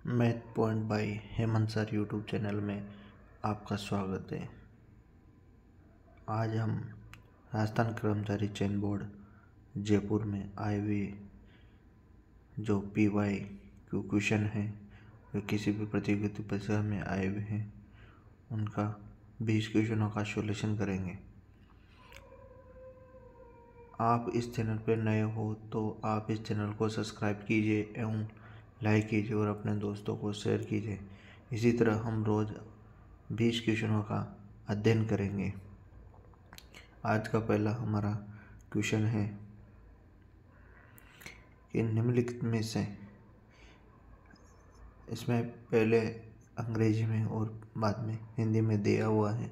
Math point by Hemant sir YouTube channel में आपका स्वागत है। आज हम राजस्थान कर्मचारी चयन बोर्ड जयपुर में आए हुए जो PYQ क्वेश्चन हैं जो किसी भी प्रतियोगिता परीक्षा में आए हुए हैं उनका 20 क्वेश्चनों का सॉल्यूशन करेंगे। आप इस चैनल पर नए हो तो आप इस चैनल को सब्सक्राइब कीजिए एवं लाइक कीजिए और अपने दोस्तों को शेयर कीजिए। इसी तरह हम रोज़ 20 क्वेश्चनों का अध्ययन करेंगे। आज का पहला हमारा क्वेश्चन है कि निम्नलिखित में से, इसमें पहले अंग्रेजी में और बाद में हिंदी में दिया हुआ है।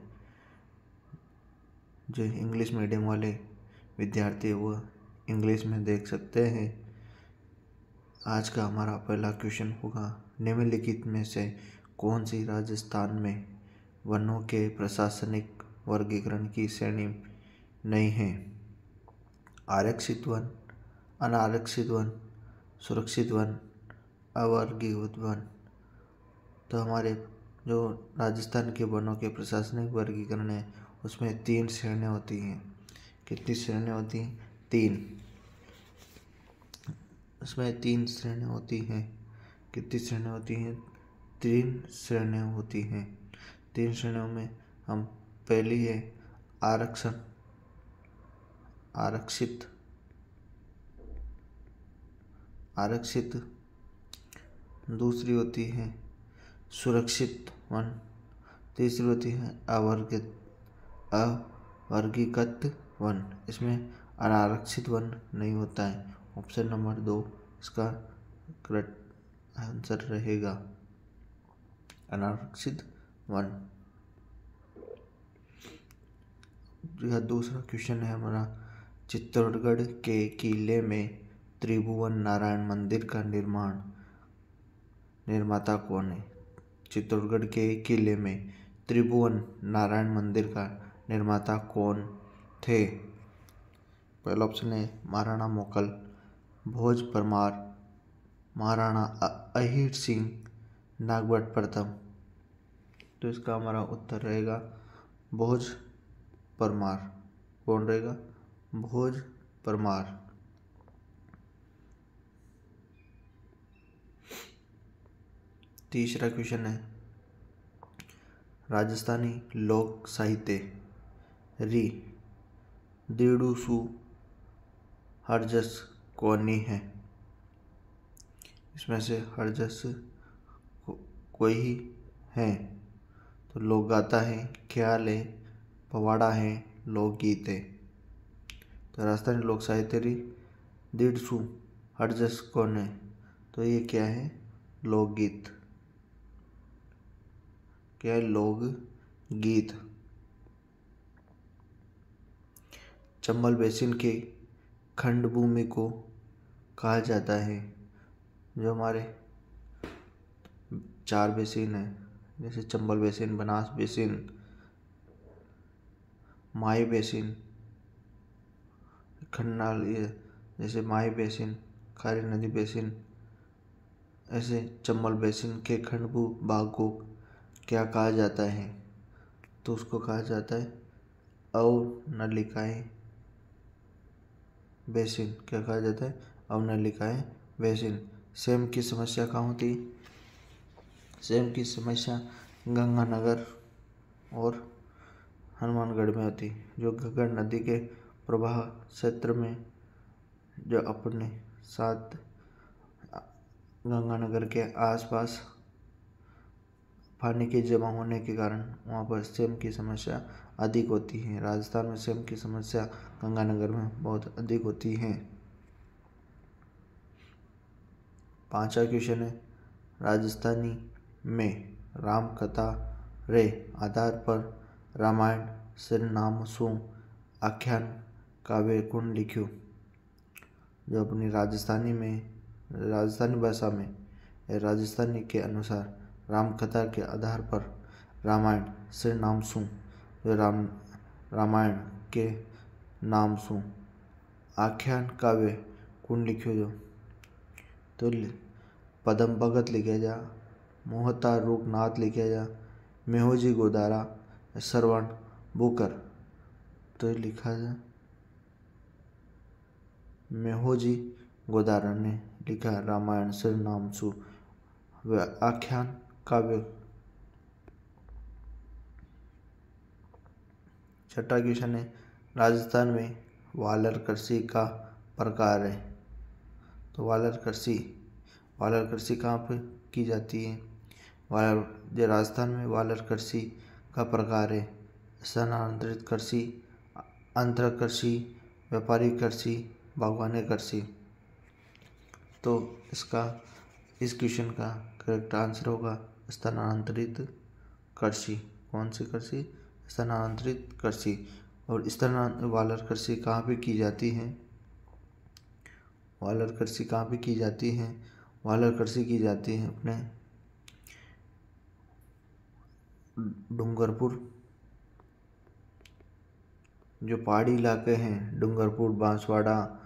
जो इंग्लिश मीडियम वाले विद्यार्थी वो इंग्लिश में देख सकते हैं। आज का हमारा पहला क्वेश्चन होगा, निम्नलिखित में से कौन सी राजस्थान में वनों के प्रशासनिक वर्गीकरण की श्रेणी नहीं है? आरक्षित वन, अनारक्षित वन, सुरक्षित वन, अवर्गीकृत वन। तो हमारे जो राजस्थान के वनों के प्रशासनिक वर्गीकरण है उसमें 3 श्रेणियाँ होती हैं। कितनी श्रेणियाँ होती हैं? 3। उसमें 3 श्रेणियाँ होती हैं। कितनी श्रेणियाँ होती हैं? 3 श्रेणियाँ होती हैं। 3 श्रेणियों में हम पहली है आरक्षण, आरक्षित। दूसरी होती है सुरक्षित वन। तीसरी होती है अवर्गीकृत वन। इसमें अनारक्षित वन नहीं होता है। ऑप्शन नंबर 2 इसका करेक्ट आंसर रहेगा, अनारक्षित वन। यह दूसरा क्वेश्चन है हमारा, चित्तौड़गढ़ के किले में त्रिभुवन नारायण मंदिर का निर्माता कौन है? चित्तौड़गढ़ के किले में त्रिभुवन नारायण मंदिर का निर्माता कौन थे? पहला ऑप्शन है महाराणा मोकल, भोज परमार, महाराणा अहिर सिंह, नागभट्ट प्रथम। तो इसका हमारा उत्तर रहेगा भोज परमार। कौन रहेगा? भोज परमार। तीसरा क्वेश्चन है, राजस्थानी लोक साहित्य री दीडूसु हरजस कौनी है? इसमें से हरजस कोई ही है तो लोक गाथा है, ख्याल है, पवाड़ा है, लोकगीत है। तो राजस्थानी लोक साहित्य री दीडसु हरजस कौन है? तो ये क्या है? लोकगीत। क्या है? लोकगीत। चंबल बेसिन के खंड भूमि को कहा जाता है? जो हमारे 4 बेसिन है जैसे चंबल बेसिन, बनास बेसिन, माही बेसिन, खन्नाल, ये जैसे माही बेसिन, खारी नदी बेसिन, ऐसे चंबल बेसिन के खंड भाग को क्या कहा जाता है? तो उसको कहा जाता है अवनलिकाएं बेसिन। क्या कहा जाता है? अवनलिकाएं बेसिन। सेम की समस्या कहाँ होती? सेम की समस्या गंगानगर और हनुमानगढ़ में होती। जो घग्गर नदी के प्रवाह क्षेत्र में जो अपने साथ गंगानगर के आसपास पानी के जमा होने के कारण वहाँ पर सेम की समस्या अधिक होती है। राजस्थान में सेम की समस्या गंगानगर में बहुत अधिक होती है। 5वां क्वेश्चन है, राजस्थानी में राम कथा रे आधार पर रामायण श्रीनाम सु आख्यान काव्य कौन लिख्यो? जो अपनी राजस्थानी भाषा में राजस्थानी के अनुसार राम कथा के आधार पर रामायण श्रीनाम सु, जो रामायण के नाम सु आख्यान काव्य कौन लिख्यो? जो तो पदम भगत लिखे जा मोहता रूपनाथ लिखा जा, मेहोजी गोदारा, श्रवण बुकर। तो लिखा जा मेहोजी गोदारा ने लिखा रामायण सरनामसु आख्यान काव्य। छठा क्वेश्चन है, राजस्थान में वालर कृषि का प्रकार है। तो वालर कृषि कहाँ पर की जाती है? जो राजस्थान में वालर कृषि का प्रकार है, स्थानांतरित कृषि, अंतर कृषि, व्यापारिक कृषि, बागवानी कृषि। तो इस क्वेश्चन का करेक्ट आंसर होगा स्थानांतरित कृषि। कौन सी कृषि? स्थानांतरित कृषि। और वालर कृषि कहाँ पे की जाती है? वालर कृषि कहाँ पे की जाती है? वालर कृषि की जाती है अपने डूंगरपुर, जो पहाड़ी इलाके हैं, डूंगरपुर, बांसवाड़ा,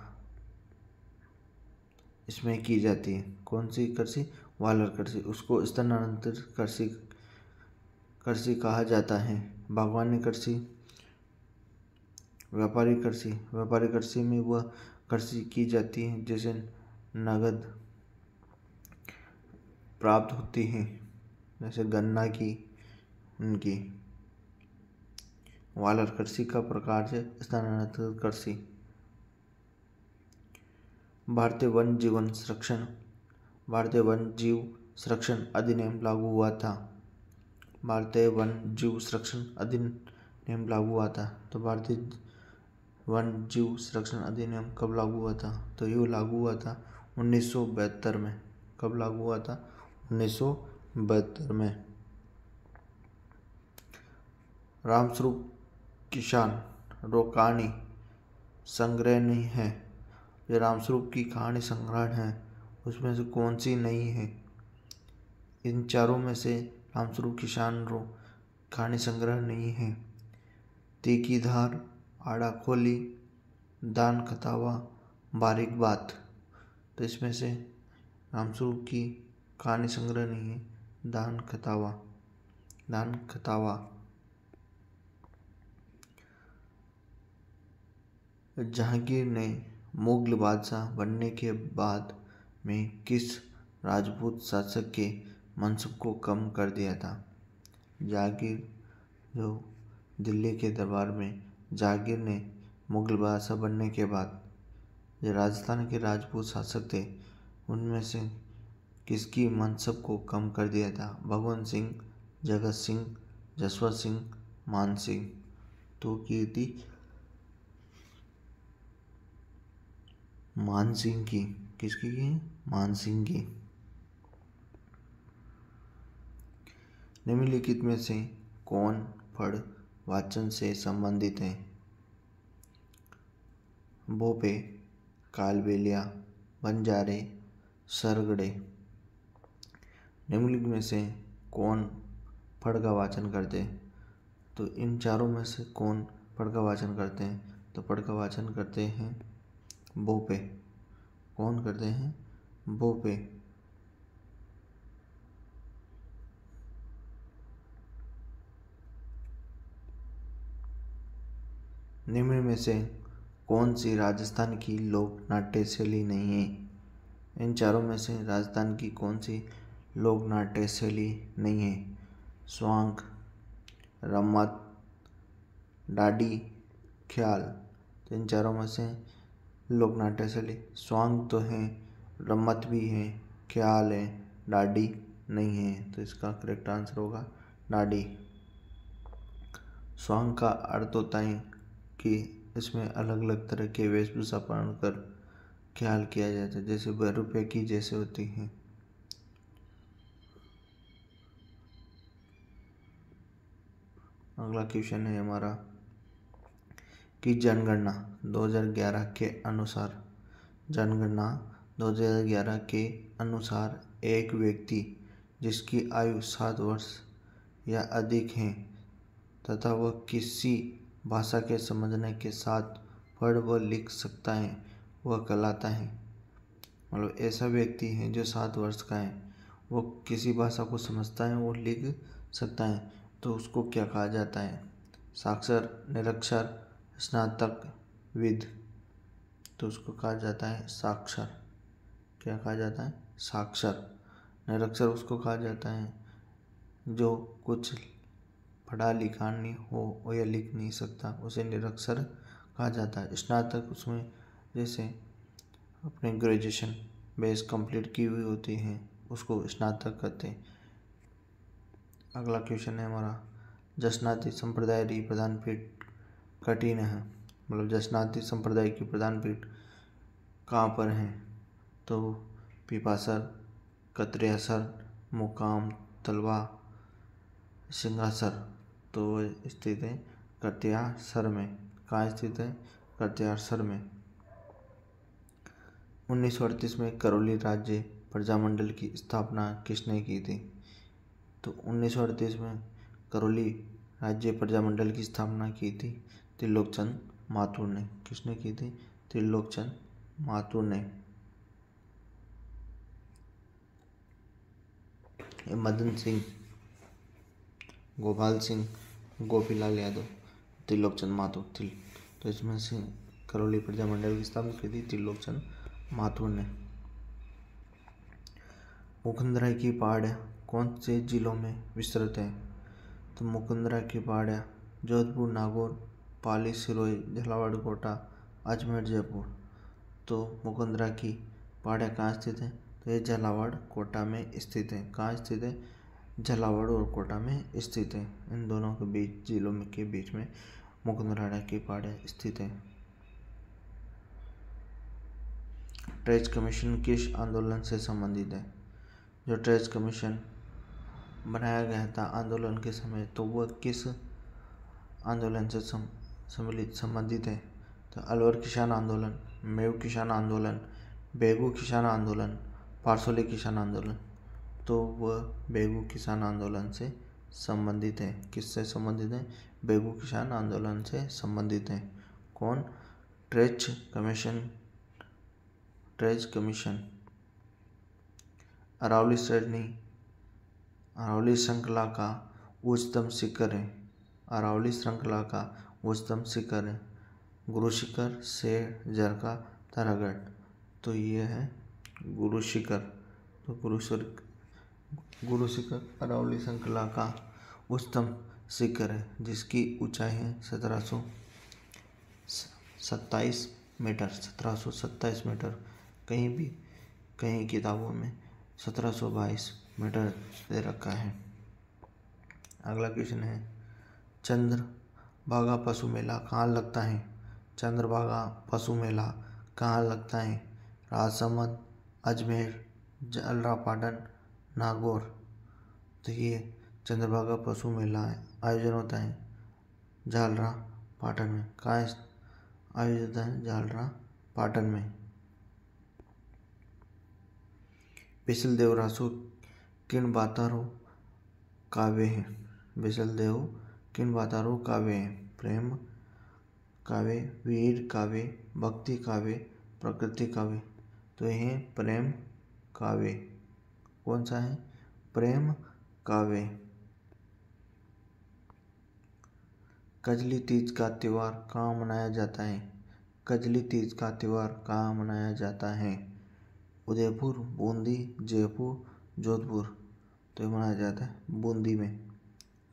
इसमें की जाती है। कौन सी कृषि? वालर कृषि। उसको स्थानांतरित कृषि कहा जाता है। बागवानी कृषि, व्यापारिक कृषि में वह कृषि की जाती है जैसे नगद प्राप्त होती है, जैसे गन्ना की उनकी। वालर कृषि का प्रकार है स्थानांतरित कृषि। भारतीय वन्य जीव संरक्षण अधिनियम लागू हुआ था। भारतीय वन्य जीव संरक्षण अधिनियम लागू हुआ था। तो भारतीय वन्य जीव संरक्षण अधिनियम कब लागू हुआ था? तो ये लागू हुआ था 1972 में। कब लागू हुआ था? 1972 में। रामस्वरूप किसान रो कहानी संग्रह नहीं है। ये रामस्वरूप की कहानी संग्रह है, उसमें से कौन सी नहीं है? इन चारों में से रामस्वरूप किसान रो कहानी संग्रह नहीं है। तीखी धार, आड़ा खोली, दान खतावा, बारीक बात। तो इसमें से रामस्वरूप की कहानी संग्रह नहीं है। दान खतावा। जहांगीर ने मुगल बादशाह बनने के बाद में किस राजपूत शासक के मनसब को कम कर दिया था? जहांगीर जो दिल्ली के दरबार में जहांगीर ने मुगल बादशाह बनने के बाद जो राजस्थान के राजपूत शासक थे उनमें से किसकी मनसब को कम कर दिया था? भगवंत सिंह, जगत सिंह, जसवंत सिंह, मान सिंह। तो कीर्ति मान सिंह की। किसकी की? मान सिंह की। निम्नलिखित में से कौन फड़ वाचन से संबंधित है? भोपे, कालबेलिया, बंजारे, सरगड़े। निम्नलिखित में से कौन फड़ का वाचन करते हैं? तो इन चारों में से कौन फड़ का वाचन करते हैं? तो फड़ का वाचन करते हैं भोपे। कौन करते हैं? भोपे। निम्न में से कौन सी राजस्थान की लोक नाट्य शैली नहीं है? इन चारों में से राजस्थान की कौन सी लोक नाट्य शैली नहीं है? स्वांग, रम्मत, डाडी, ख्याल। तो इन चारों में से लोक नाट्य शैली स्वांग तो है, रम्मत भी है, ख्याल है, डाडी नहीं है। तो इसका करेक्ट आंसर होगा डाडी। स्वांग का अर्थ होता है कि इसमें अलग अलग तरह के वेशभूषा पहन कर ख्याल किया जाता है, जैसे रुपये की जैसे होती है। अगला क्वेश्चन है हमारा कि जनगणना 2011 के अनुसार एक व्यक्ति जिसकी आयु 7 वर्ष या अधिक है तथा वह किसी भाषा के समझने के साथ पढ़ व लिख सकता है, वह कहलाता है। मतलब ऐसा व्यक्ति है जो 7 वर्ष का है वो किसी भाषा को समझता है, वो लिख सकता है, तो उसको क्या कहा जाता है? साक्षर, निरक्षर, स्नातक, विद। तो उसको कहा जाता है साक्षर। क्या कहा जाता है? साक्षर। निरक्षर उसको कहा जाता है जो कुछ पढ़ा लिखा नहीं हो या लिख नहीं सकता, उसे निरक्षर कहा जाता है। स्नातक उसमें जैसे अपने ग्रेजुएशन बेस कंप्लीट की हुई होती है, उसको स्नातक कहते हैं। अगला क्वेश्चन है हमारा, जसनाती संप्रदाय री प्रधान पीठ कठिन है, मतलब जसनाती संप्रदाय की प्रधान पीठ कहाँ पर है? तो पिपासर, कत्रेसर, मुकाम, तलवा, सिंहासर। तो स्थित है कत्यासर में। कहाँ स्थित है? कत्यासर में। 1938 में करौली राज्य प्रजामंडल की स्थापना किसने की थी? तो 1938 में करौली राज्य प्रजामंडल की स्थापना की थी त्रिलोकचंद माथुर ने। किसने की थी? त्रिलोकचंद माथुर ने। मदन सिंह, गोपाल सिंह, गोपीलाल यादव, त्रिलोकचंद माथुर। तो इसमें से करौली प्रजामंडल की स्थापना की थी त्रिलोकचंद माथुर ने। मुकुंदरा की पहाड़ियाँ कौन से जिलों में विस्तृत है? तो मुकुंदरा की पहाड़ियाँ जोधपुर, नागौर, पाली, सिरोही, झालावाड़, कोटा, अजमेर, जयपुर। तो मुकुंदरा की पहाड़ियाँ कहाँ स्थित हैं? तो ये झालावाड़, कोटा में स्थित है। कहाँ स्थित है? झालावाड़ और कोटा में स्थित है। इन दोनों के बीच, जिलों में के बीच में मुकुंदरा की पहाड़ियाँ स्थित हैं। ट्रेज कमीशन किस आंदोलन से संबंधित है? जो ट्रेज कमीशन बनाया गया था आंदोलन के समय, तो वो किस आंदोलन से संबंधित है? तो अलवर किसान आंदोलन, मेव किसान आंदोलन, बेगू किसान आंदोलन, पारसोली किसान आंदोलन। तो वह बेगू किसान आंदोलन से संबंधित है। किससे संबंधित है? बेगू किसान आंदोलन से संबंधित है। कौन? Trays commission. अरावली श्रेणी अरावली श्रृंखला का उच्चतम शिखर है। अरावली श्रृंखला का उच्चतम शिखर है गुरु शिखर, शेर, जरका, तारागढ़। तो ये है गुरु शिखर। तो गुरु शिखर अरावली श्रृंखला का उच्चतम शिखर है, जिसकी ऊंचाई है 1727 मीटर। 1727 मीटर। कहीं किताबों में 1722 मीटर दे रखा है। अगला क्वेश्चन है, चंद्रभागा पशु मेला कहाँ लगता है? चंद्रभागा पशु मेला कहाँ लगता है? राजसमंद, अजमेर, जलरापाटन, नागौर। तो ये चंद्रभागा पशु मेला आयोजन होता है झालरापाटन में। कहाँ आयोजित होता है? झालरापाटन में। बिसलदेव रासो किन बातारो काव्य है? बिसलदेव किन बातारो काव्य है? प्रेम काव्य, वीर काव्य, भक्ति काव्य, प्रकृति काव्य। तो यह प्रेम काव्य। कौन सा है? प्रेम काव्य। कजली तीज का त्योहार कहाँ मनाया जाता है? कजली तीज का त्योहार कहाँ मनाया जाता है? उदयपुर, बूंदी, जयपुर, जोधपुर। तो ये मनाया जाता है बूंदी में।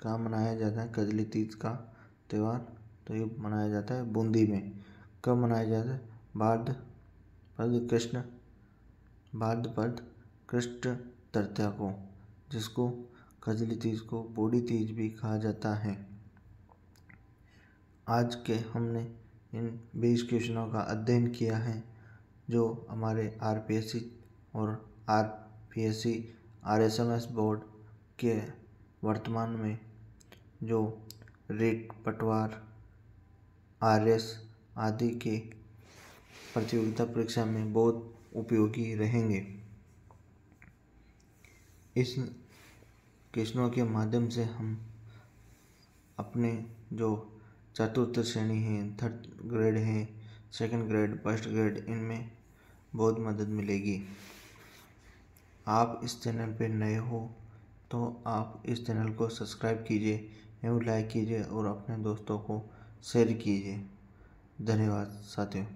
कहाँ मनाया जाता है कजली तीज का त्यौहार? तो ये मनाया जाता है बूंदी में। कब मनाया जाता है? भाद्रपद कृष्ण तृतीया को, जिसको कजली तीज को बूढ़ी तीज भी कहा जाता है। आज के हमने इन 20 क्वेश्चनों का अध्ययन किया है, जो हमारे आरपीएससी और आरपीएससी आरएसएमएस बोर्ड के वर्तमान में जो रीट, पटवार, आरएस आदि के प्रतियोगिता परीक्षा में बहुत उपयोगी रहेंगे। इस क्वेश्चनों के माध्यम से हम अपने जो चतुर्थ श्रेणी है, थर्ड ग्रेड है, सेकंड ग्रेड, फर्स्ट ग्रेड, इनमें बहुत मदद मिलेगी। आप इस चैनल पे नए हो तो आप इस चैनल को सब्सक्राइब कीजिए एवं लाइक कीजिए और अपने दोस्तों को शेयर कीजिए। धन्यवाद साथियों।